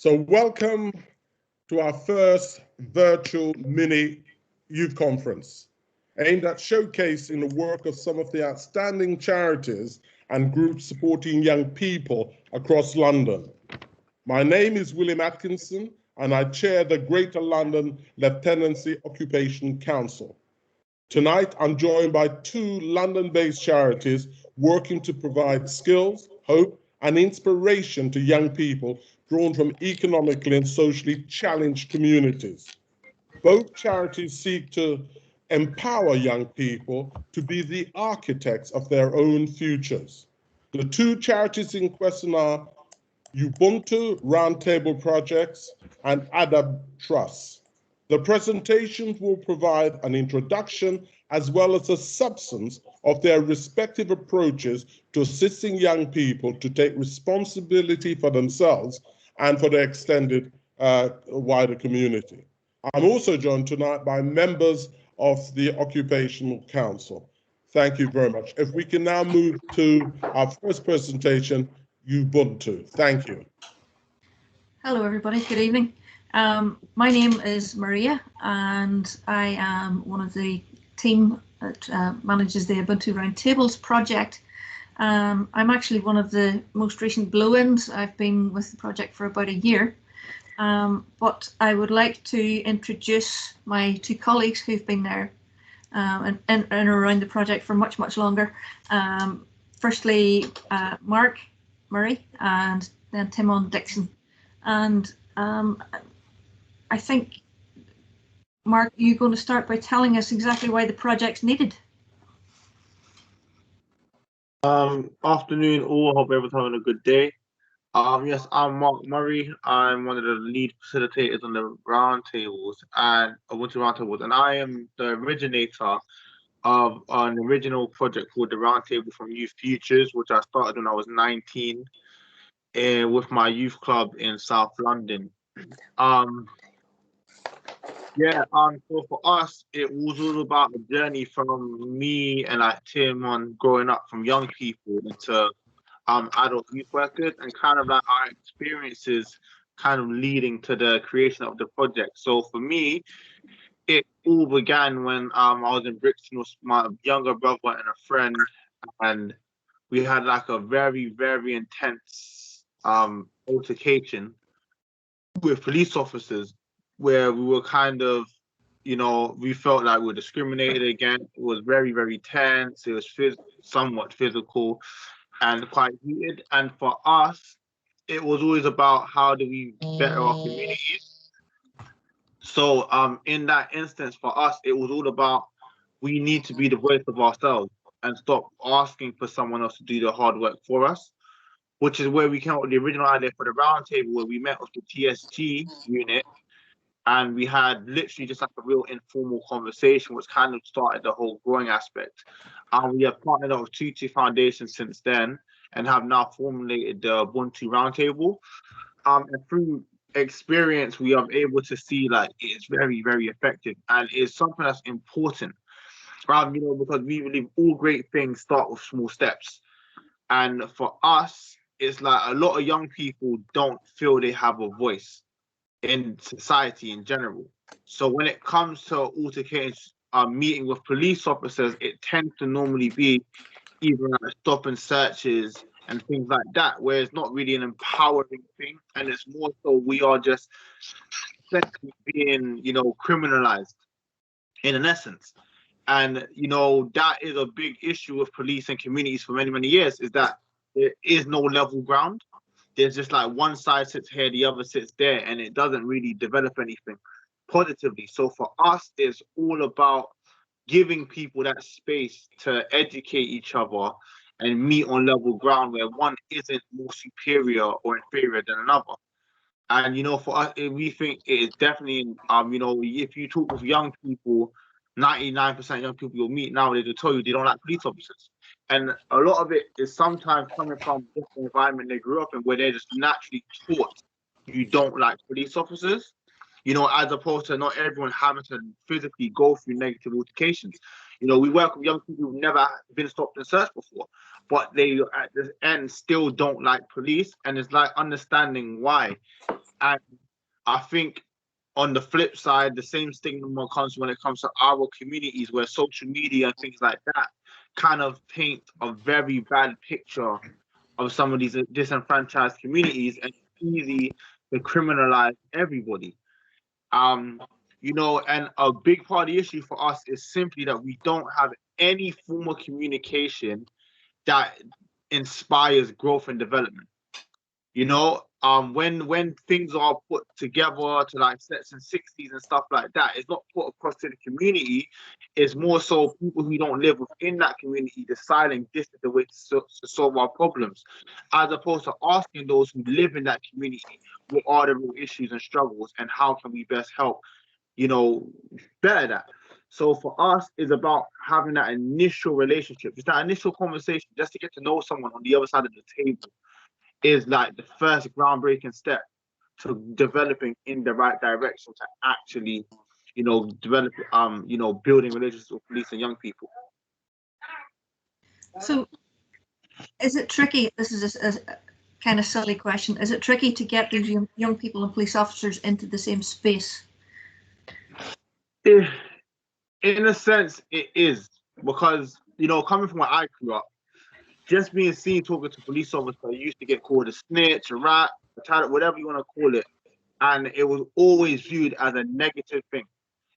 So welcome to our first virtual mini youth conference, aimed at showcasing the work of some of the outstanding charities and groups supporting young people across London. My name is William Atkinson, and I chair the Greater London Lieutenancy Occupation Council. Tonight, I'm joined by two London-based charities working to provide skills, hope, and inspiration to young people drawn from economically and socially challenged communities. Both charities seek to empower young people to be the architects of their own futures. The two charities in question are Ubuntu Roundtable Projects and Adab Trust. The presentations will provide an introduction as well as a substance of their respective approaches to assisting young people to take responsibility for themselves and for the extended wider community. I'm also joined tonight by members of the Occupational Council. Thank you very much. If we can now move to our first presentation, Ubuntu. Thank you. Hello, everybody. Good evening. My name is Maria, and I am one of the team that manages the Ubuntu Roundtables project. I'm actually one of the most recent blow-ins. I've been with the project for about a year, but I would like to introduce my two colleagues who've been there and around the project for much, much longer. Firstly, Mark Murray, and then Timon Dixon. And I think, Mark, you're going to start by telling us exactly why the project's needed. Afternoon all, hope everyone's having a good day. Yes, I'm Mark Murray. I'm one of the lead facilitators on the roundtables and Ubuntu Roundtables, and I am the originator of an original project called the Roundtable from Youth Futures, which I started when I was 19 with my youth club in South London. So for us, it was all about the journey from me and Tim on growing up from young people into adult youth workers, and kind of like our experiences kind of leading to the creation of the project. So for me, it all began when I was in Brixton with my younger brother and a friend, and we had like a very, very intense altercation with police officers where we were kind of, we felt like we were discriminated against. It was very, very tense. It was somewhat physical and quite heated. And for us, it was always about how do we better our communities. So in that instance, for us, it was all about we need to be the voice of ourselves and stop asking for someone else to do the hard work for us, which is where we came up with the original idea for the roundtable, where we met with the TSG unit, and we had literally just like a real informal conversation, which kind of started the whole growing aspect. We have partnered up with Tutu Foundation since then, and have now formulated the Ubuntu Roundtable. And through experience, we are able to see like it's very, very effective, and it's something that's important. Because we believe all great things start with small steps. And for us, it's like a lot of young people don't feel they have a voice in society in general. So when it comes to altercations, meeting with police officers, it tends to normally be either like stop and searches and things like that, where it's not really an empowering thing, and it's more so we are just essentially being, criminalized in an essence. And that is a big issue with police and communities for many, many years, is that there is no level ground. There's just like one side sits here, the other sits there, and it doesn't really develop anything positively. So for us, it's all about giving people that space to educate each other and meet on level ground, where one isn't more superior or inferior than another. And for us, we think it is definitely, if you talk with young people, 99% of young people you'll meet nowadays will tell you they don't like police officers. And a lot of it is sometimes coming from the environment they grew up in, where they're just naturally taught you don't like police officers, as opposed to not everyone having to physically go through negative altercations. We work with young people who've never been stopped and searched before, but they at the end still don't like police, and it's like understanding why. And I think on the flip side, the same stigma comes when it comes to our communities, where social media and things like that kind of paint a very bad picture of some of these disenfranchised communities, and it's easy to criminalize everybody. You know, and a big part of the issue for us is simply that we don't have any form of communication that inspires growth and development. You know, when things are put together to like sets and 60s and stuff like that, it's not put across to the community. It's more so people who don't live within that community deciding this is the way to solve our problems, as opposed to asking those who live in that community what are the real issues and struggles and how can we best help, you know, better that. So for us, it's about having that initial relationship, just that initial conversation, just to get to know someone on the other side of the table is like the first groundbreaking step to developing in the right direction to actually, you know, develop, you know, building relationships with police and young people. So is it tricky? This is a kind of silly question. Is it tricky to get these young people and police officers into the same space? In a sense, it is, because, you know, coming from where I grew up, just being seen talking to police officers used to get called a snitch, a rat, a title, whatever you want to call it. And it was always viewed as a negative thing.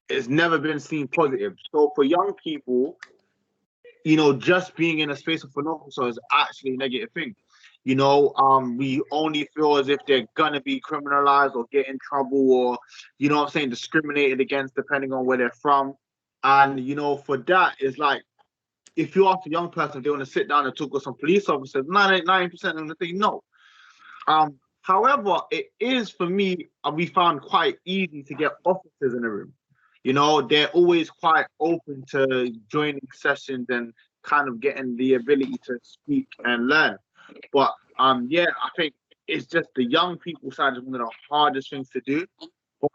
It's never been seen positive. So for young people, you know, just being in a space with an officer is actually a negative thing. You know, we only feel as if they're gonna be criminalized or get in trouble or, you know what I'm saying, discriminated against depending on where they're from. And, you know, for that, it's like, if you ask a young person if they want to sit down and talk with some police officers, 99% of them say no. However, it is, for me, we found quite easy to get officers in the room. You know, they're always quite open to joining sessions and kind of getting the ability to speak and learn. But yeah, I think it's just the young people side is one of the hardest things to do. But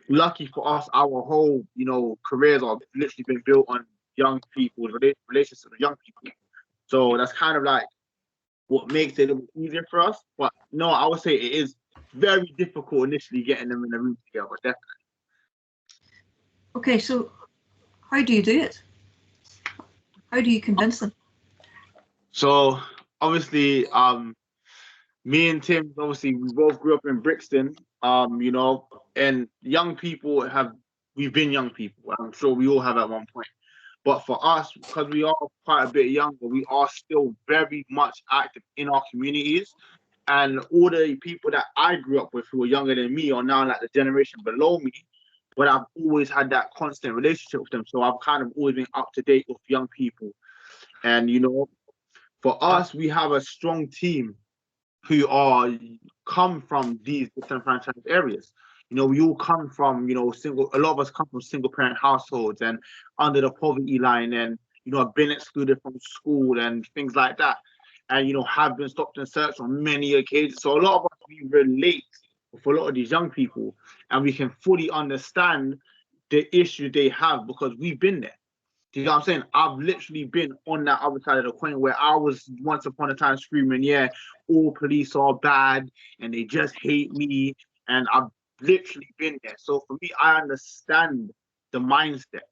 lucky for us, our whole, you know, careers are literally been built on young people, relationships with young people. So that's kind of like what makes it a little easier for us. But no, I would say it is very difficult initially getting them in a room together, definitely. Okay, so how do you do it? How do you convince them? So obviously, me and Tim, obviously, we both grew up in Brixton, you know, and young people we've been young people. I'm sure we all have at one point. But for us, because we are quite a bit younger, we are still very much active in our communities. And all the people that I grew up with who were younger than me are now like the generation below me. But I've always had that constant relationship with them. So I've kind of always been up to date with young people. And, you know, for us, we have a strong team who come from these disenfranchised areas. You know, we all come from, you know, a lot of us come from single parent households and under the poverty line and, you know, have been excluded from school and things like that. And, you know, have been stopped and searched on many occasions. So a lot of us, we relate with a lot of these young people and we can fully understand the issue they have because we've been there. Do you know what I'm saying? I've literally been on that other side of the coin where I was once upon a time screaming, yeah, all police are bad and they just hate me. And I've literally been there. So for me, I understand the mindset.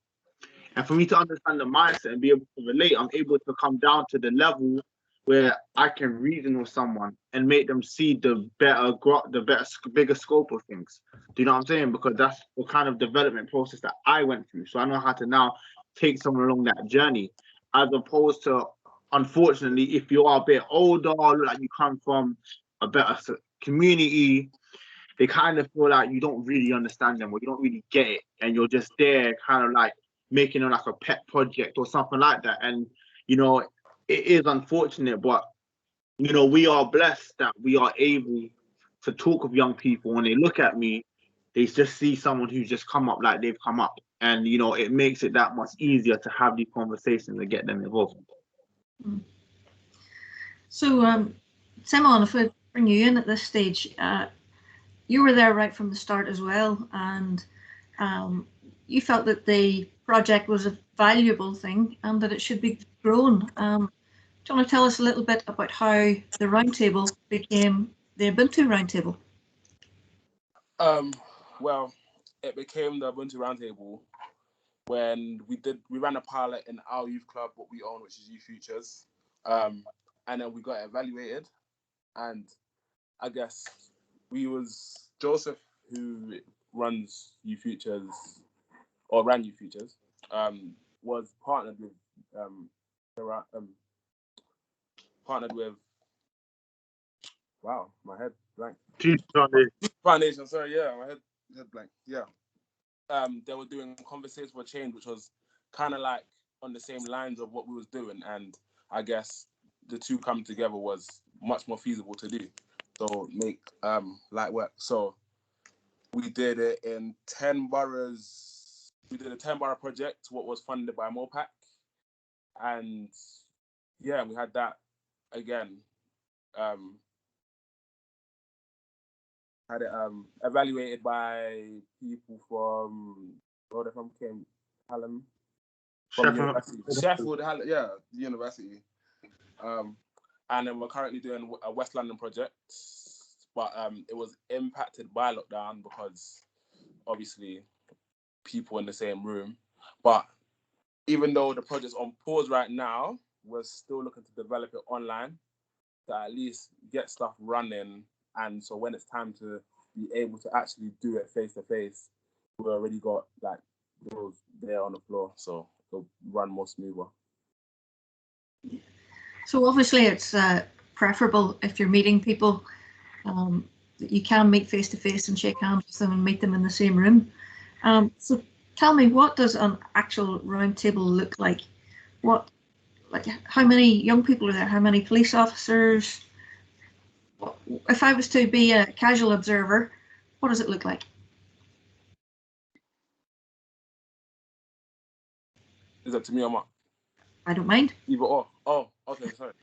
And for me to understand the mindset and be able to relate, I'm able to come down to the level where I can reason with someone and make them see the bigger scope of things. Do you know what I'm saying? Because that's the kind of development process that I went through. So I know how to now take someone along that journey, as opposed to, unfortunately, if you are a bit older, like you come from a better community, they kind of feel like you don't really understand them or you don't really get it, and you're just there kind of like making it like a pet project or something like that. And, you know, it is unfortunate, but, you know, we are blessed that we are able to talk with young people. When they look at me, they just see someone who's just come up like they've come up. And, you know, it makes it that much easier to have these conversations and get them involved. So, Simon, if I bring you in at this stage, you were there right from the start as well, and you felt that the project was a valuable thing and that it should be grown. Do you want to tell us a little bit about how the Roundtable became the Ubuntu Roundtable? Well, it became the Ubuntu Roundtable when we ran a pilot in our youth club, what we own, which is Youth Futures. And then we got evaluated, and I guess Joseph, who runs Youth Futures or ran Youth Futures, was partnered with wow, my head blank. Foundation, sorry, yeah, my head blank. Yeah. They were doing Conversations for Change, which was kind of like on the same lines of what we was doing, and I guess the two coming together was much more feasible to do. So make light work. So we did it in 10 boroughs. We did a 10-borough project, what was funded by MOPAC. And yeah, we had that again. Had it evaluated by people from Hallam, from university. Sheffield, yeah, the university. And then we're currently doing a West London project, but it was impacted by lockdown because obviously people in the same room. But even though the project's on pause right now, we're still looking to develop it online to at least get stuff running. And so when it's time to be able to actually do it face to face, we've already got like those there on the floor, so it'll run more smoother. So obviously it's preferable if you're meeting people that you can meet face to face and shake hands with them and meet them in the same room. So tell me, what does an actual roundtable look like? How many young people are there? How many police officers? If I was to be a casual observer, what does it look like? Is that to me or Mark? I don't mind. Either or. Oh, okay, sorry.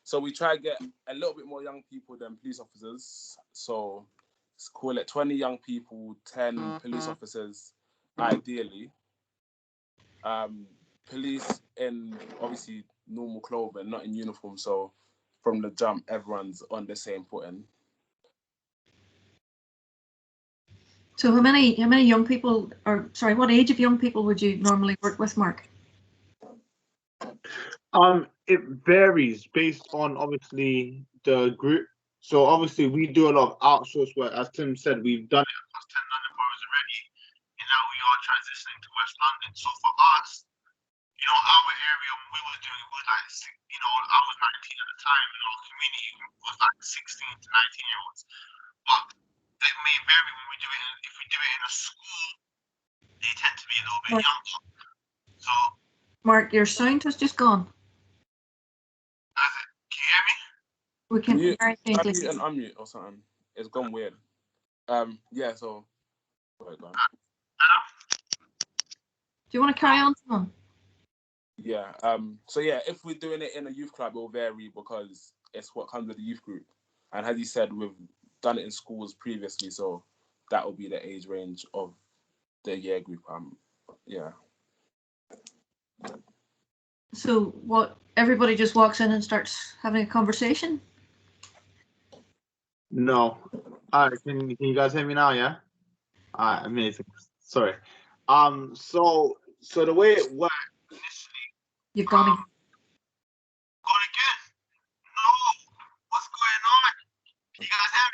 So we try to get a little bit more young people than police officers. So let's call it 20 young people, 10 police officers, ideally. Police in obviously normal clothing, not in uniform. So from the jump, everyone's on the same footing. So how many young people, or sorry, what age of young people would you normally work with, Mark? It varies based on obviously the group. So obviously we do a lot of outsourced work. As Tim said, we've done it across 10 London boroughs already, and now we are transitioning to West London. So for us, our area when we was doing it was like, I was 19 at the time, and our community was like 16 to 19-year-olds. But it may vary when we do it. If we do it in a school, they tend to be a little bit younger. So, Mark, your sound has just gone. Can you hear me? We can hear you. Unmute and unmute or something. It's gone weird. Yeah. So, go ahead, man. Do you want to carry on, Tom? Yeah. So yeah, if we're doing it in a youth club, it'll vary because it's what comes with the youth group. And as you said, we've done it in schools previously, so that will be the age range of the year group. Yeah. So what? Everybody just walks in and starts having a conversation? No. All right. Can you guys hear me now? Yeah. All right. Amazing. Sorry. So the way it worked initially. You've gone again. Gone again? No. What's going on? Can you guys hear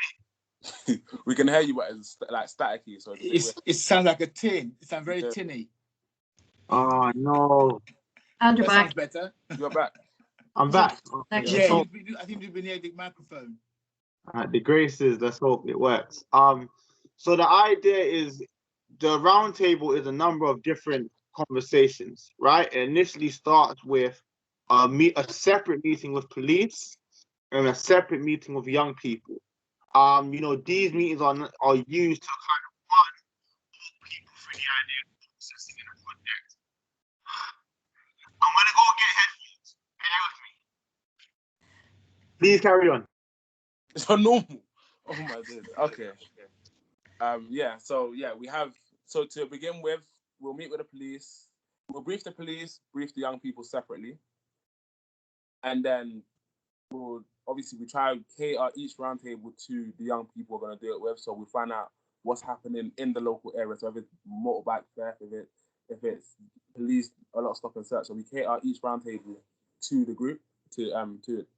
me? We can hear you, but it's like staticky. So it sounds like a tin. It sounds very tinny. Oh no. And you're back. Sounds better. You're back. I'm back. Yeah, I think you've been near the microphone. The graces. Let's hope it works. So the idea is the roundtable is a number of different conversations, right? It initially starts with a separate meeting with police and a separate meeting with young people. These meetings are used to kind of walk people through the idea of processing in a project. I'm gonna go get headphones. Bear with me. Please carry on. So normal. Oh my god. Okay. Yeah. So yeah, we have. So to begin with, we'll meet with the police. We'll brief the police, brief the young people separately, and then we'll obviously we try to cater each roundtable to the young people we're going to do it with. So we find out what's happening in the local area. So if it's motorbike theft, if it's police, a lot of stop and search. So we cater each roundtable to the group, to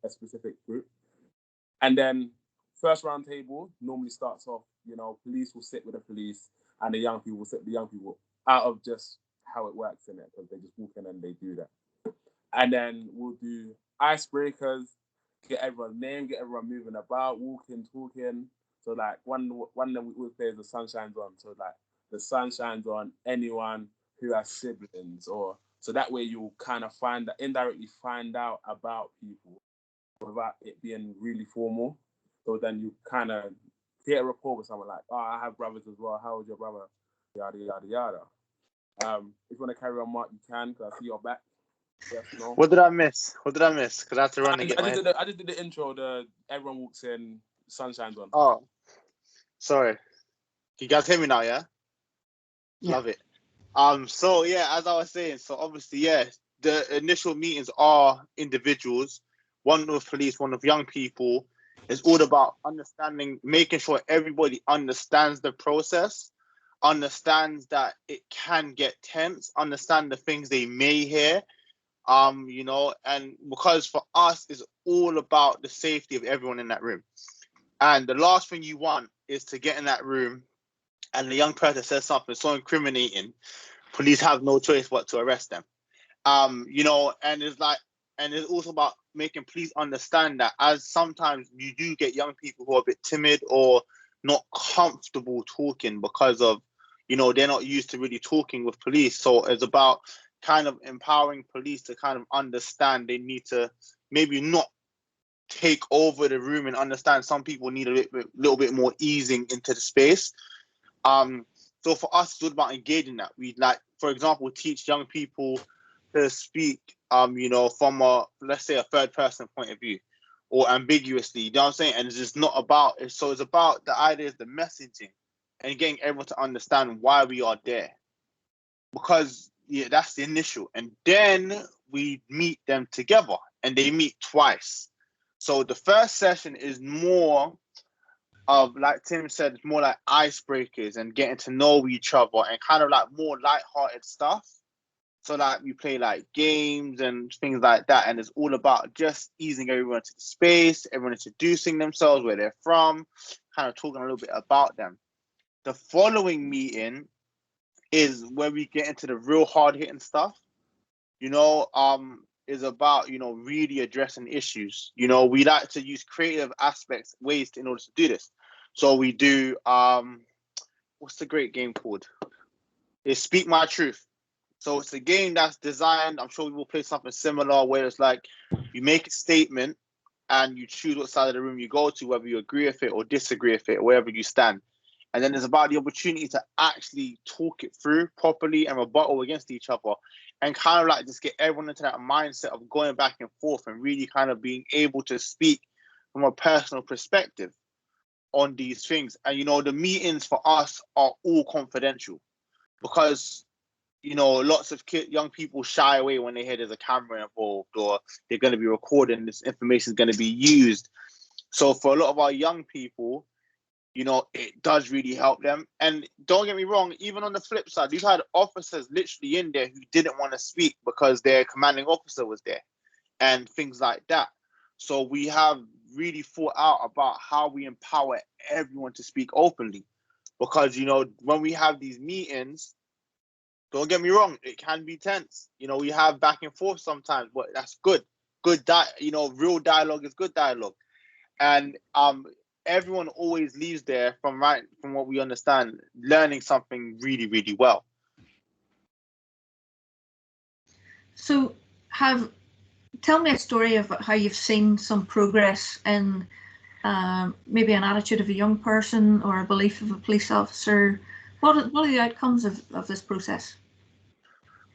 a specific group. And then first roundtable normally starts off, police will sit with the police and the young people will sit with the young people, out of just how it works in it, because they just walk in and they do that. And then we'll do icebreakers, get everyone's name, get everyone moving about, walking, talking. So like one that we always play is the sun shines on. So like the sun shines on anyone who has siblings, or so that way you'll kind of indirectly find out about people without it being really formal. So then you kind of get a rapport with someone like, oh, I have brothers as well. How old's your brother? Yada, yada, yada. If you want to carry on, Mark, you can, because I see your back. Yes, no. What did I miss? Because I had to run and get my... I just did the intro, everyone walks in, sun shines on. Oh, sorry. You guys hear me now, yeah? Yeah. Love it. So yeah, as I was saying, so obviously, yeah, the initial meetings are individuals, one with police, one with young people. It's all about understanding, making sure everybody understands the process, understands that it can get tense, understand the things they may hear, and because for us, it's all about the safety of everyone in that room. And the last thing you want is to get in that room and the young person says something so incriminating, police have no choice but to arrest them. And it's also about making police understand that, as sometimes you do get young people who are a bit timid or not comfortable talking because of, they're not used to really talking with police. So it's about kind of empowering police to kind of understand they need to maybe not take over the room, and understand some people need a little bit more easing into the space. So for us, it's all about engaging that. We, like, for example, teach young people to speak, from let's say a third person point of view, or ambiguously, you know what I'm saying? And it's just not about it. So it's about, the idea is the messaging and getting everyone to understand why we are there. Because that's the initial. And then we meet them together, and they meet twice. So the first session is more of, like Tim said, it's more like icebreakers and getting to know each other, and kind of like more lighthearted stuff. So like we play like games and things like that, and it's all about just easing everyone to the space, everyone introducing themselves, where they're from, kind of talking a little bit about them. The following meeting is where we get into the real hard-hitting stuff. Is about, really addressing issues. We like to use creative aspects, ways in order to do this. So we do, what's the great game called? It's Speak My Truth. So it's a game that's designed, I'm sure we will play something similar, where it's like you make a statement and you choose what side of the room you go to, whether you agree with it or disagree with it, or wherever you stand. And then it's about the opportunity to actually talk it through properly and rebuttal against each other, and kind of like just get everyone into that mindset of going back and forth and really kind of being able to speak from a personal perspective on these things. And, the meetings for us are all confidential, because, lots of young people shy away when they hear there's a camera involved, or they're going to be recording, this information is going to be used. So for a lot of our young people, it does really help them. And don't get me wrong, even on the flip side, we've had officers literally in there who didn't want to speak because their commanding officer was there, and things like that. So we have really thought out about how we empower everyone to speak openly, because, when we have these meetings, don't get me wrong, it can be tense. We have back and forth sometimes, but that's good. Real dialogue is good dialogue. And everyone always leaves there, from what we understand, learning something really, really well. So tell me a story of how you've seen some progress in maybe an attitude of a young person or a belief of a police officer. What are the outcomes of this process?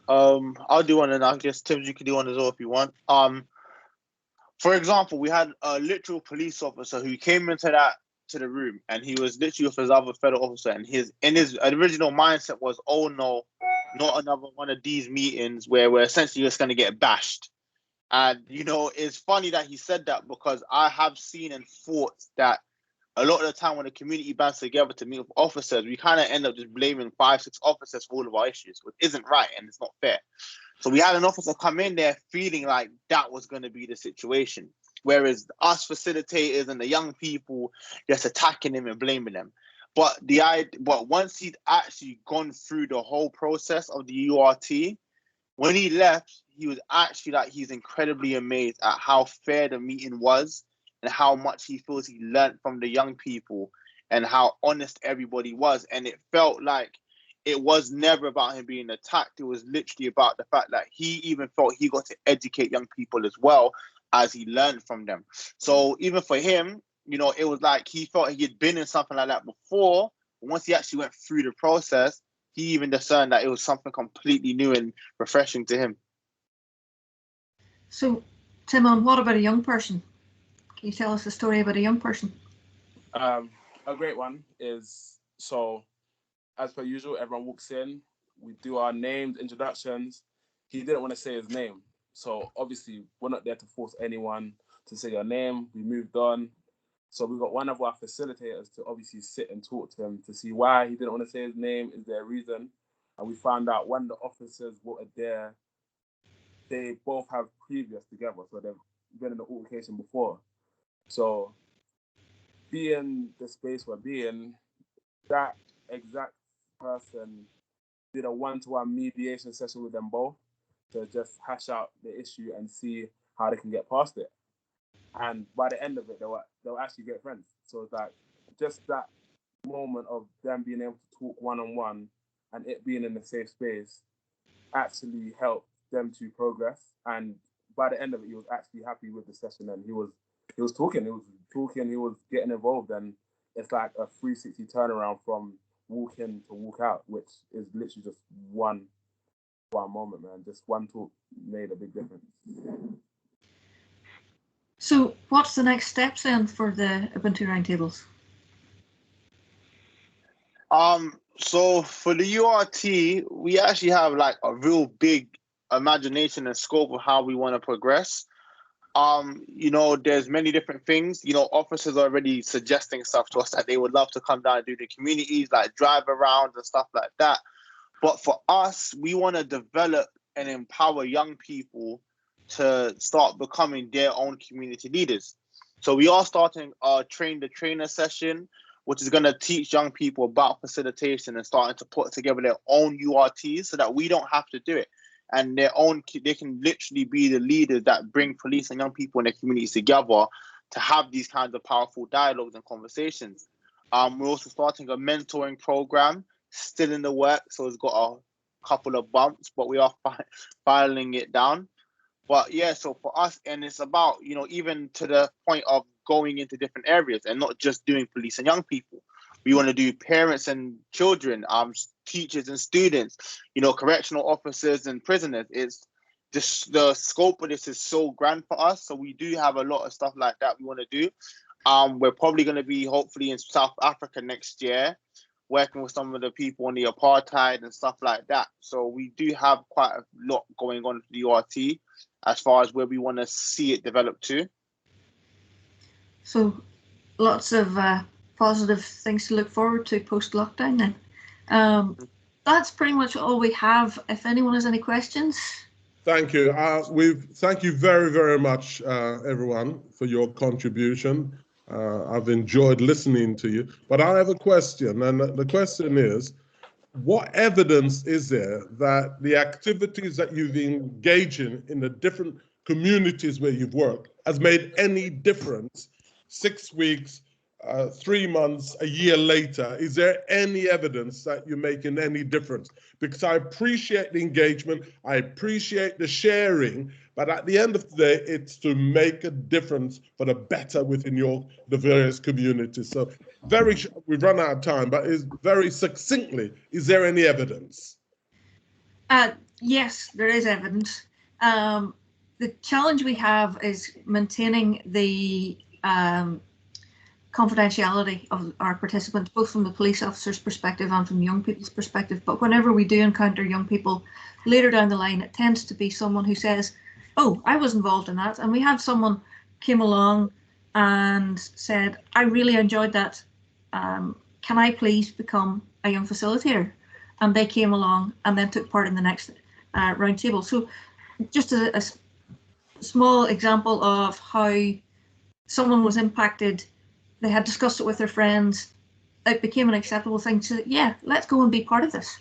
I'll do one, and I guess Tim, you can do one as well if you want. For example, we had a literal police officer who came into the room, and he was literally with his other fellow officer, and his original mindset was, oh no, not another one of these meetings where we're essentially just going to get bashed. And, it's funny that he said that because I have seen and thought that a lot of the time when the community bands together to meet with officers, we kind of end up just blaming 5-6 officers for all of our issues, which isn't right and it's not fair. So we had an officer come in there feeling like that was going to be the situation, whereas us facilitators and the young people just attacking him and blaming them. But once he'd actually gone through the whole process of the URT, when he left, he was actually he's incredibly amazed at how fair the meeting was and how much he feels he learned from the young people and how honest everybody was. And it felt like it was never about him being attacked. It was literally about the fact that he even felt he got to educate young people as well as he learned from them. So even for him, it was like he felt he had been in something like that before. But once he actually went through the process, he even discerned that it was something completely new and refreshing to him. So, Timon, what about a young person? Can you tell us a story about a young person? A great one is, so as per usual, everyone walks in, we do our names, introductions. He didn't want to say his name. So obviously we're not there to force anyone to say your name. We moved on. So we got one of our facilitators to obviously sit and talk to him to see why he didn't want to say his name. Is there a reason? And we found out one of the officers were there. They both have previous together. So they've been in the altercation before. So being the space we're being, that exact person did a one-to-one mediation session with them both to just hash out the issue and see how they can get past it. And by the end of it, they'll actually get friends. So it's like just that moment of them being able to talk one-on-one and it being in a safe space actually helped them to progress. And by the end of it, he was actually happy with the session and he was talking, he was getting involved, and it's like a 360 turnaround from walk in to walk out, which is literally just one moment, man. Just one talk made a big difference. So what's the next steps then for the Ubuntu Roundtables? So for the URT, we actually have like a real big imagination and scope of how we want to progress. There's many different things. Officers are already suggesting stuff to us that they would love to come down and do the communities, like drive around and stuff like that. But for us, we want to develop and empower young people to start becoming their own community leaders. So we are starting a train the trainer session, which is going to teach young people about facilitation and starting to put together their own URTs so that we don't have to do it. And they can literally be the leaders that bring police and young people in their communities together to have these kinds of powerful dialogues and conversations. We're also starting a mentoring program, still in the works, so it's got a couple of bumps, but we are filing it down. But yeah, so for us, and it's about, even to the point of going into different areas and not just doing police and young people. We want to do parents and children, teachers and students, correctional officers and prisoners. It's just the scope of this is so grand for us. So we do have a lot of stuff like that we want to do. We're probably going to be hopefully in South Africa next year, working with some of the people on the apartheid and stuff like that. So we do have quite a lot going on for the URT as far as where we want to see it develop to. So lots of positive things to look forward to post-lockdown then. That's pretty much all we have. If anyone has any questions. Thank you. Thank you very, very much, everyone, for your contribution. I've enjoyed listening to you, but I have a question, and the question is, what evidence is there that the activities that you've engaged in the different communities where you've worked has made any difference 6 weeks, 3 months, a year later? Is there any evidence that you're making any difference? Because I appreciate the engagement, I appreciate the sharing, but at the end of the day, it's to make a difference for the better within the various communities. So we've run out of time, but very succinctly, is there any evidence? Yes, there is evidence. The challenge we have is maintaining the confidentiality of our participants, both from the police officers' perspective and from young people's perspective. But whenever we do encounter young people later down the line, it tends to be someone who says, oh, I was involved in that. And we had someone came along and said, I really enjoyed that. Can I please become a young facilitator? And they came along and then took part in the next round table. So just a small example of how someone was impacted. They had discussed it with their friends. It became an acceptable thing to, yeah, let's go and be part of this.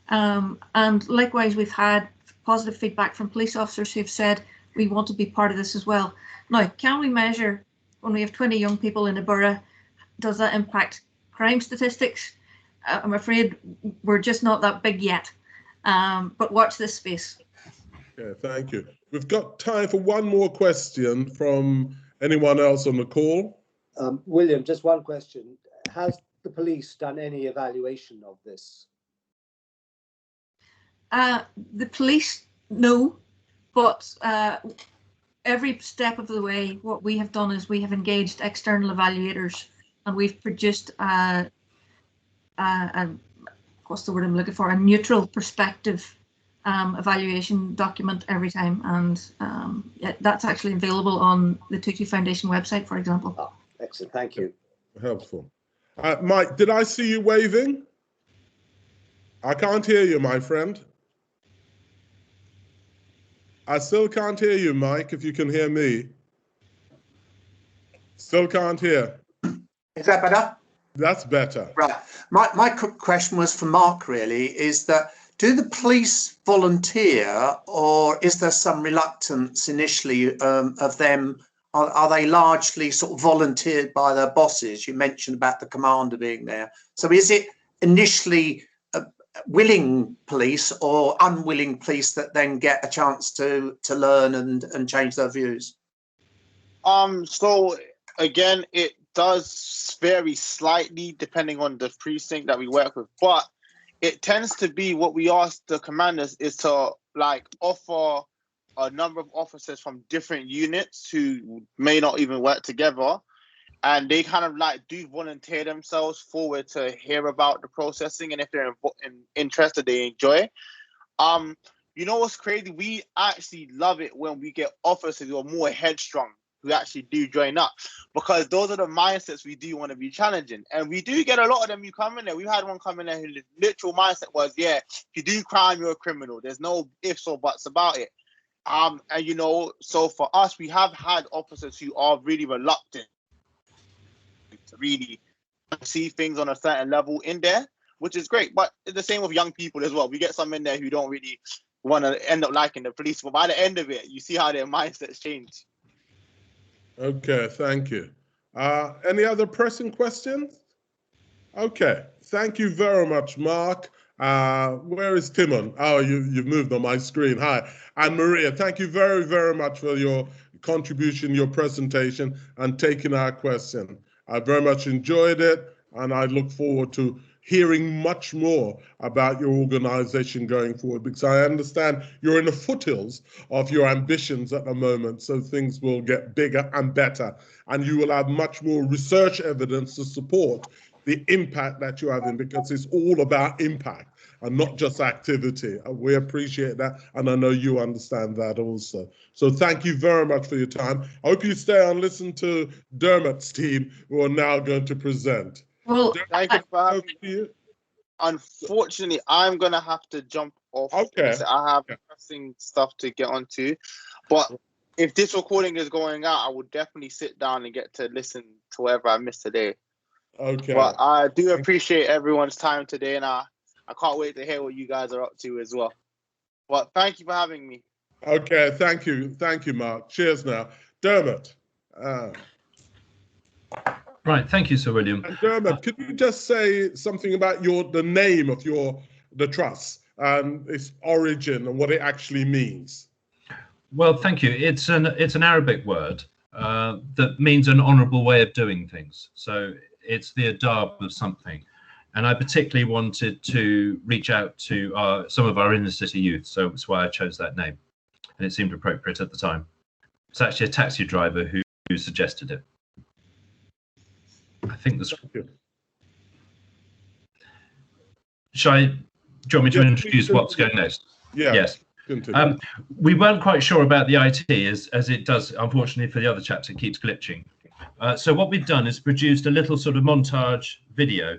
And likewise, we've had positive feedback from police officers who've said, we want to be part of this as well. Now, can we measure when we have 20 young people in a borough, does that impact crime statistics? I'm afraid we're just not that big yet, but watch this space. Yeah, thank you. We've got time for one more question from anyone else on the call. William, just one question. Has the police done any evaluation of this? The police, no, but every step of the way, what we have done is we have engaged external evaluators, and we've produced what's the word I'm looking for? A neutral perspective evaluation document every time, and that's actually available on the Tutu Foundation website, for example. Oh, excellent, thank you. Helpful. Mike, did I see you waving? I can't hear you, my friend. I still can't hear you, Mike, if you can hear me. Still can't hear. Is that better? That's better. Right. My question was for Mark, really, is that do the police volunteer, or is there some reluctance initially of them? Are they largely sort of volunteered by their bosses? You mentioned about the commander being there. So is it initially willing police or unwilling police that then get a chance to learn and change their views? So again, it does vary slightly depending on the precinct that we work with, but it tends to be what we ask the commanders is to like offer a number of officers from different units who may not even work together, and they kind of like do volunteer themselves forward to hear about the processing, and if they're interested, they enjoy. You know what's crazy? We actually love it when we get officers who are more headstrong, who actually do join up, because those are the mindsets we do want to be challenging. And we do get a lot of them who come in there. We've had one come in there whose literal mindset was, yeah, if you do crime, you're a criminal. There's no ifs or buts about it. And you know, so for us, we have had officers who are really reluctant to really see things on a certain level in there, which is great. But it's the same with young people as well. We get some in there who don't really want to end up liking the police, but by the end of it, you see how their mindsets change. Okay, thank you. Any other pressing questions? Okay, thank you very much, Mark. Where is Timon? Oh, you've moved on my screen. Hi. And Maria, thank you very, very much for your contribution, your presentation, and taking our question. I very much enjoyed it, and I look forward to hearing much more about your organization going forward, because I understand you're in the foothills of your ambitions at the moment, so things will get bigger and better, and you will have much more research evidence to support the impact that you're having, because it's all about impact and not just activity. We appreciate that, and I know you understand that also. So thank you very much for your time. I hope you stay and listen to Dermot's team, who are now going to present. Well, Thank you for having me. Unfortunately, I'm going to have to jump off. Okay. I have pressing stuff to get onto. But if this recording is going out, I will definitely sit down and get to listen to whatever I missed today. Okay. But I do appreciate everyone's time today, and I can't wait to hear what you guys are up to as well. But thank you for having me. Okay, thank you. Thank you, Mark. Cheers now. Dermot. Right, thank you, Sir William. And Dermot, could you just say something about the name of the trust and its origin and what it actually means? Well, thank you. It's an Arabic word that means an honourable way of doing things. So it's the adab of something. And I particularly wanted to reach out to some of our inner city youth, so that's why I chose that name. And it seemed appropriate at the time. It's actually a taxi driver who suggested it. I think this. Do you want me to introduce what's going next? Yeah. Yes. Continue. We weren't quite sure about the IT, as it does, unfortunately, for the other chapter, it keeps glitching. So what we've done is produced a little sort of montage video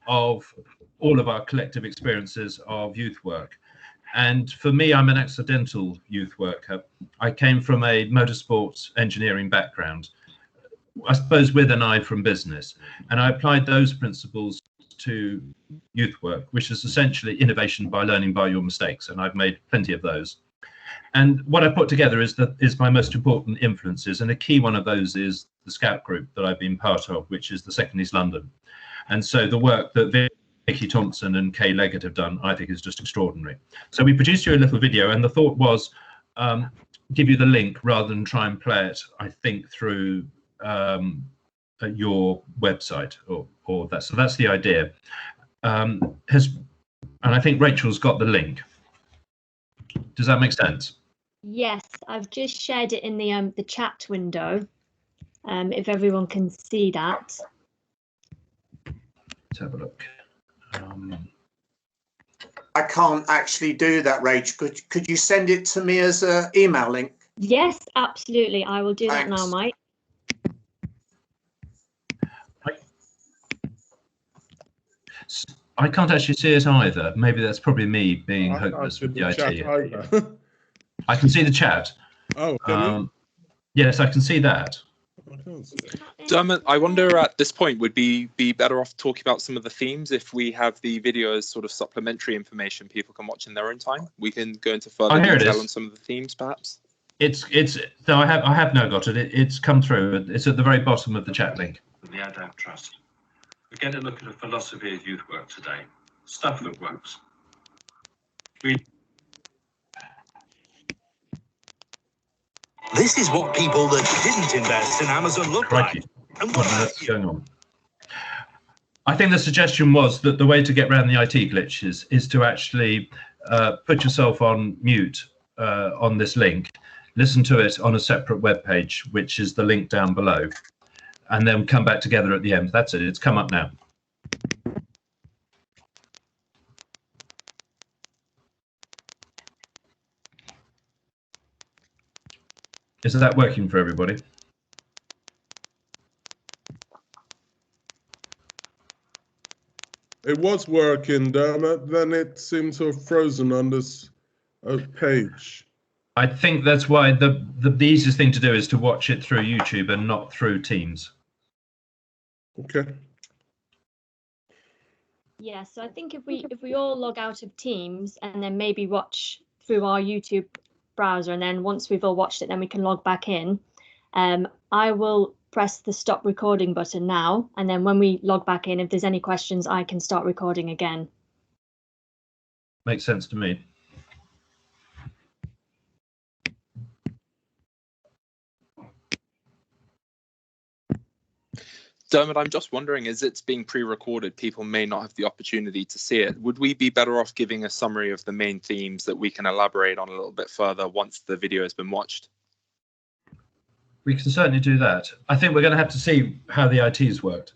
of all of our collective experiences of youth work. And for me, I'm an accidental youth worker. I came from a motorsports engineering background, I suppose with an eye from business. And I applied those principles to youth work, which is essentially innovation by learning by your mistakes. And I've made plenty of those. And what I put together is my most important influences. And a key one of those is the Scout group that I've been part of, which is the 2nd East London. And so the work that Vicky Thompson and Kay Leggett have done, I think, is just extraordinary. So we produced you a little video, and the thought was give you the link rather than try and play it, I think, through your website or that. So that's the idea. And I think Rachel's got the link. Does that make sense? Yes, I've just shared it in the chat window. If everyone can see that. Let's have a look. I can't actually do that, Rachel. Could you send it to me as an email link? Yes, absolutely. I will do that now, Mike. I can't actually see it either. Maybe that's probably me being hopeless with the IT. I can see the chat. Oh, can you? Yes, I can see that. Dermot, I wonder at this point, would we be better off talking about some of the themes if we have the video as sort of supplementary information people can watch in their own time? We can go into further detail on some of the themes, perhaps. No, I have now got it. It's come through. It's at the very bottom of the chat link. The ADAPT Trust. We're going to look at a philosophy of youth work today. Stuff that works. This is what people that didn't invest in Amazon look like. And what on earth's going on? I think the suggestion was that the way to get around the IT glitches is to actually put yourself on mute on this link, listen to it on a separate web page, which is the link down below, and then come back together at the end. That's it. It's come up now. Is that working for everybody? It was working, Dermot. Then it seemed to have frozen on this page. I think that's why the easiest thing to do is to watch it through YouTube and not through Teams. Okay. Yeah, so I think if we all log out of Teams and then maybe watch through our YouTube browser, and then once we've all watched it, then we can log back in. I will press the stop recording button now, and then when we log back in, if there's any questions, I can start recording again. Makes sense to me. Dermot, I'm just wondering, as it's being pre-recorded, people may not have the opportunity to see it. Would we be better off giving a summary of the main themes that we can elaborate on a little bit further once the video has been watched? We can certainly do that. I think we're going to have to see how the IT's worked.